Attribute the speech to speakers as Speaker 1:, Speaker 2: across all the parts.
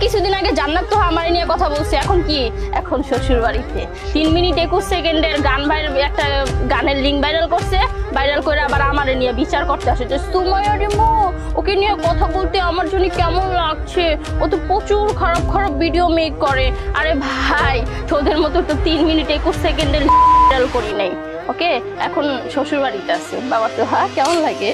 Speaker 1: কিছুদিন আগে জান্নাত তো আমার নিয়ে কথা বলছে, এখন কি? এখন শ্বশুর বাড়িতে 3 মিনিট 21 সেকেন্ডের গান ভাইরাল, একটা গানের লিঙ্ক ভাইরাল করছে, ভাইরাল করে আবার আমার নিয়ে বিচার করতে আসে যে সুমাইয়া রিমু ওকে নিয়ে কথা বলতে আমার জন্য কেমন লাগছে, ও তো প্রচুর খারাপ খারাপ ভিডিও মেক করে। আরে ভাই, তোদের মতো তো 3 মিনিট 21 সেকেন্ডের ভাইরাল করি নাই। ওকে, এখন শ্বশুর বাড়িতে আছে বাবা, তো হ্যাঁ কেমন লাগে?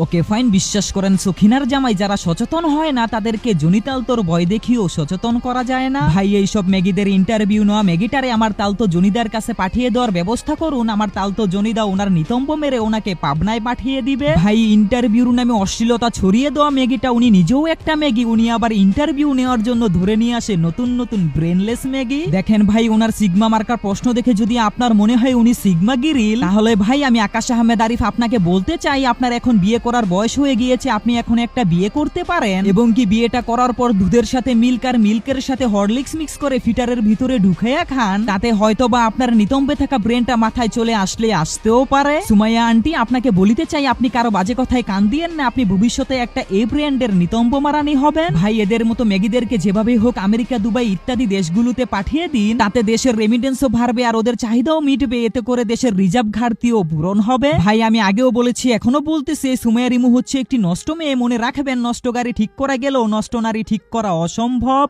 Speaker 2: ওকে ফাইন, বিশ্বাস করেন সখিনার জামাই যারা সচেতন হয় না তাদেরকে জনিতাল তোর ভয় দেখিও সচেতন করা যায় না। ভাই এইসব মেগিদের ইন্টারভিউ নেওয়া মেগিটারে আমার তালতো জনিদার কাছে পাঠিয়ে দেওয়ার ব্যবস্থা করুন। আমার তালতো জনিদা ওনার নিতম্ব মেরে ওনাকে পাবনায় পাঠিয়ে দিবে। ভাই ইন্টারভিউর নামে অশ্লীলতা ছড়িয়ে দেওয়া মেগিটা, উনি নিজেও একটা মেগি, উনি আবার ইন্টারভিউ নেওয়ার জন্য ধরে নিয়ে আসে নতুন নতুন ব্রেনলেস মেগি। দেখেন ভাই, ওনার সিগমা মার্কার প্রশ্ন দেখে যদি আপনার মনে হয় উনি সিগমা গিরিল, তাহলে ভাই আমি আকাশ আহমেদ আরিফ আপনাকে বলতে চাই আপনার এখন বিয়ে করার বয়স হয়ে গিয়েছে, আপনি এখন একটা বিয়ে করতে পারেন এবং কি বিয়েটা করার পর দুধের সাথে মিল্ক আর মিল্কের সাথে হরলিক্স মিক্স করে ফিটারের ভিতরে ঢুকাইয়া খান, তাতে হয়তোবা আপনার নিতম্বে থাকা ব্রেনটা মাথায় চলে আসলে আসতেও পারে। সুমাইয়া আন্টি আপনাকে বলিতে চাই আপনি কারো বাজে কথায় কান দিয়েন না, আপনি ভবিষ্যতে একটা এ ব্র্যান্ডের নিতম্ব মারানি হবেন। ভাই এদের মতো মেগিদেরকে যেভাবে হোক আমেরিকা, দুবাই ইত্যাদি দেশগুলোতে পাঠিয়ে দিন, তাতে দেশের রেমিটেন্সও বাড়বে আর ওদের চাহিদাও মিটবে, এতে করে দেশের রিজার্ভ ঘাটতিও পূরণ হবে। ভাই আমি আগেও বলেছি এখনো বলতেছি, সুমাইয়া রিমু হচ্ছে একটি নষ্ট মেয়ে, মনে রাখবেন নষ্ট গাড়ি ঠিক করা গেলেও নষ্ট নারী ঠিক করা অসম্ভব।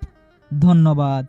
Speaker 2: ধন্যবাদ।